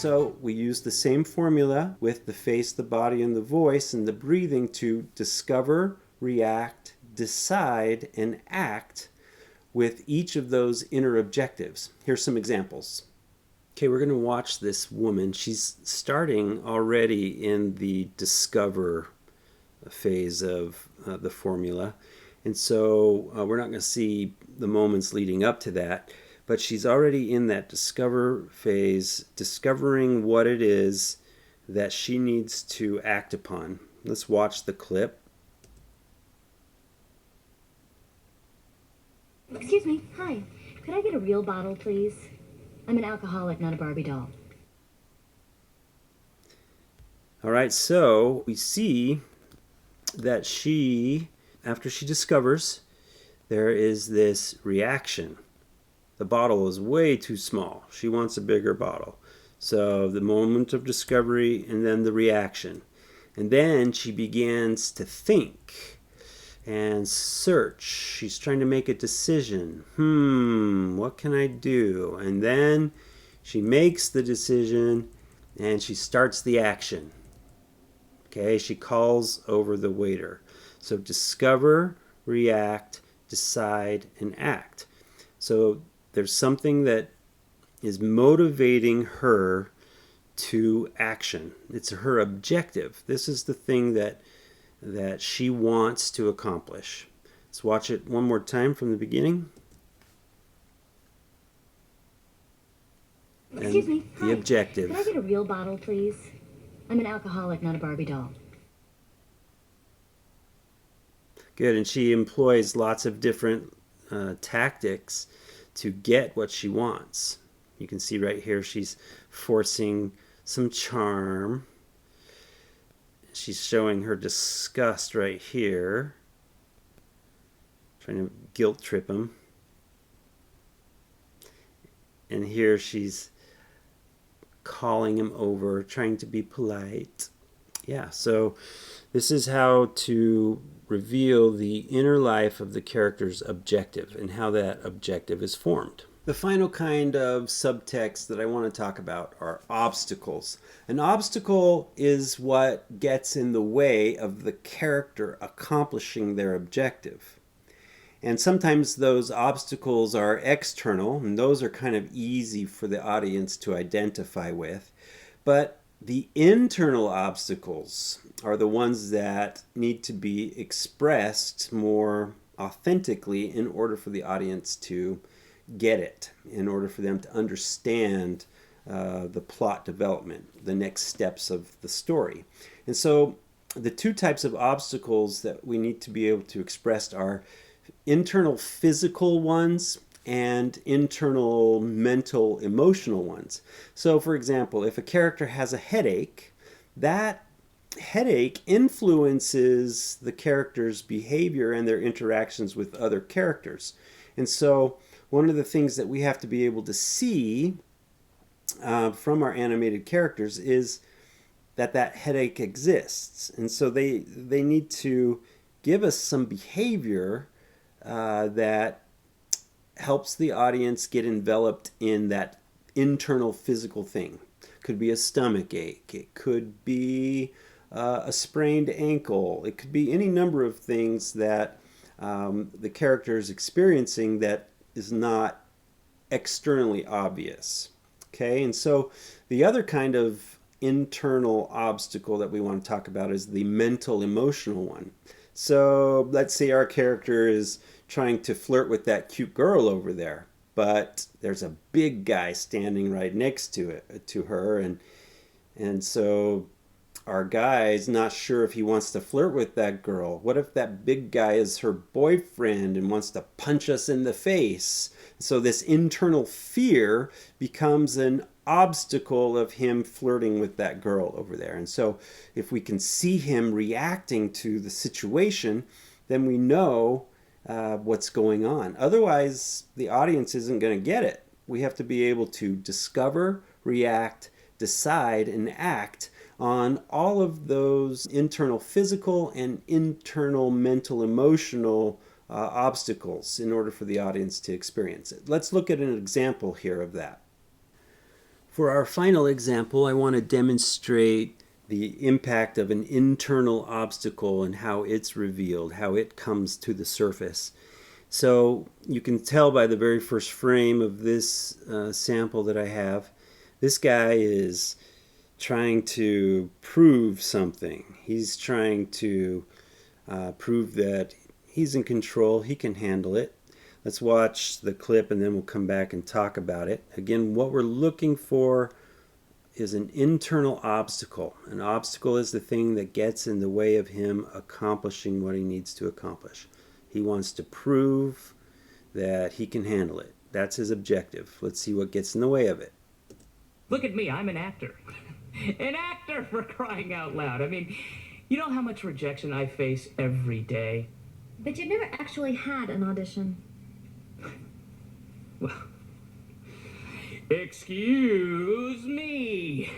So we use the same formula with the face, the body, and the voice and the breathing to discover, react, decide, and act with each of those inner objectives. Here's some examples. Okay, we're going to watch this woman. She's starting already in the discover phase of the formula. And so we're not going to see the moments leading up to that, but she's already in that discover phase, discovering what it is that she needs to act upon. Let's watch the clip. Excuse me, hi. Could I get a real bottle, please? I'm an alcoholic, not a Barbie doll. All right, so we see that she, after she discovers, there is this reaction. The bottle is way too small. She wants a bigger bottle. So the moment of discovery and then the reaction. And then she begins to think and search. She's trying to make a decision. What can I do? And then she makes the decision and she starts the action. Okay, she calls over the waiter. So discover, react, decide, and act. So there's something that is motivating her to action. It's her objective. This is the thing that she wants to accomplish. Let's watch it one more time from the beginning. Excuse me, hi. The objective. Could I get a real bottle, please? I'm an alcoholic, not a Barbie doll. Good, and she employs lots of different tactics to get what she wants. You can see right here she's forcing some charm. She's showing her disgust right here, trying to guilt trip him. And here she's calling him over, trying to be polite. Yeah, so this is how to reveal the inner life of the character's objective and how that objective is formed. The final kind of subtext that I want to talk about are obstacles. An obstacle is what gets in the way of the character accomplishing their objective. And sometimes those obstacles are external, and those are kind of easy for the audience to identify with. But the internal obstacles are the ones that need to be expressed more authentically in order for the audience to get it, in order for them to understand the plot development, the next steps of the story. And so the two types of obstacles that we need to be able to express are internal physical ones and internal mental emotional ones. So for example, if a character has a headache, that headache influences the character's behavior and their interactions with other characters. And so one of the things that we have to be able to see from our animated characters is that headache exists. And so they need to give us some behavior that helps the audience get enveloped in that internal physical thing. Could be a stomach ache. It could be a sprained ankle. It could be any number of things that the character is experiencing that is not externally obvious. Okay, and so the other kind of internal obstacle that we want to talk about is the mental emotional one. So let's say our character is trying to flirt with that cute girl over there, but there's a big guy standing right next to her, and so our guy's not sure if he wants to flirt with that girl. What if that big guy is her boyfriend and wants to punch us in the face? So this internal fear becomes an obstacle of him flirting with that girl over there. And so if we can see him reacting to the situation, then we know what's going on. Otherwise, the audience isn't going to get it. We have to be able to discover, react, decide, and act on all of those internal physical and internal mental emotional obstacles in order for the audience to experience it. Let's look at an example here of that. For our final example, I want to demonstrate the impact of an internal obstacle and how it's revealed, how it comes to the surface. So you can tell by the very first frame of this sample that I have, this guy is trying to prove something. He's trying to prove that he's in control, he can handle it. Let's watch the clip and then we'll come back and talk about it. Again, what we're looking for is an internal obstacle. An obstacle is the thing that gets in the way of him accomplishing what he needs to accomplish. He wants to prove that he can handle it. That's his objective. Let's see what gets in the way of it. Look at me, I'm an actor. An actor, for crying out loud. I mean, you know how much rejection I face every day? But you've never actually had an audition. Well, excuse me.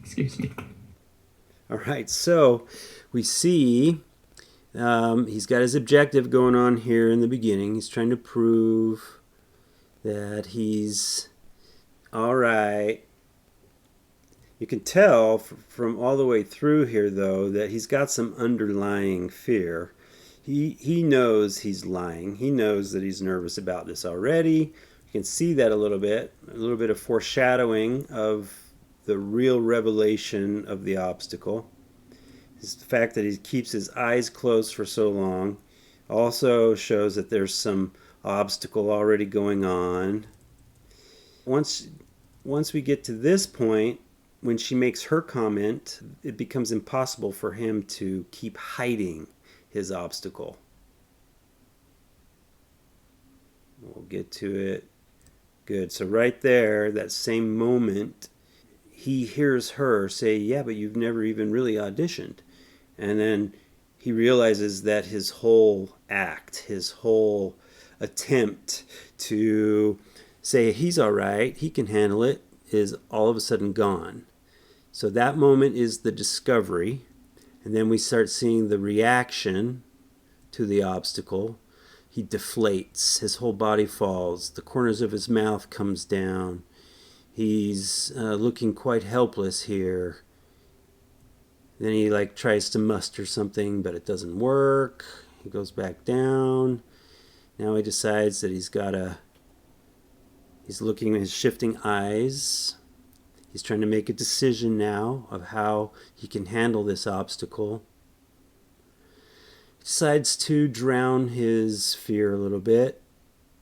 Excuse me. All right, so we see he's got his objective going on here in the beginning. He's trying to prove that he's all right. You can tell from all the way through here, though, that he's got some underlying fear. He knows he's lying. He knows that he's nervous about this already. You can see that a little bit of foreshadowing of the real revelation of the obstacle. The fact that he keeps his eyes closed for so long also shows that there's some obstacle already going on. Once we get to this point, when she makes her comment, it becomes impossible for him to keep hiding his obstacle. We'll get to it. Good. So right there, that same moment, he hears her say, yeah, but you've never even really auditioned. And then he realizes that his whole act, his whole attempt to say he's all right, he can handle it, is all of a sudden gone. So that moment is the discovery, and then we start seeing the reaction to the obstacle. He deflates, his whole body falls, the corners of his mouth comes down. He's looking quite helpless here. Then he tries to muster something, but it doesn't work. He goes back down. Now he decides that he's looking at his shifting eyes. He's trying to make a decision now of how he can handle this obstacle. He decides to drown his fear a little bit.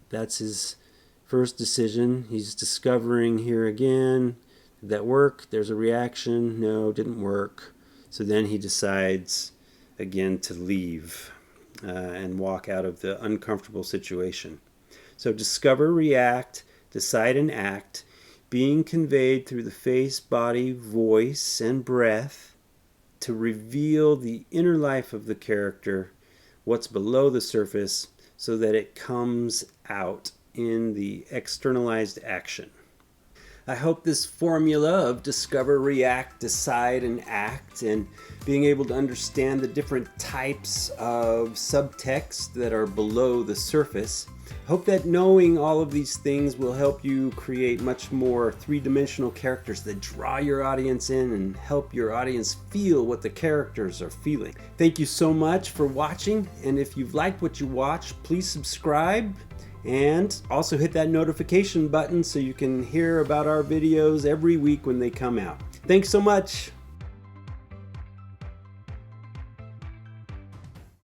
That's his first decision. He's discovering here again, did that work? There's a reaction. No, didn't work. So then he decides again to leave and walk out of the uncomfortable situation. So discover, react, decide, and act, being conveyed through the face, body, voice, and breath to reveal the inner life of the character, what's below the surface, so that it comes out in the externalized action. I hope this formula of discover, react, decide, and act, and being able to understand the different types of subtext that are below the surface, I hope that knowing all of these things will help you create much more three-dimensional characters that draw your audience in and help your audience feel what the characters are feeling. Thank you so much for watching, and if you've liked what you watched, please subscribe. And also hit that notification button so you can hear about our videos every week when they come out. Thanks so much.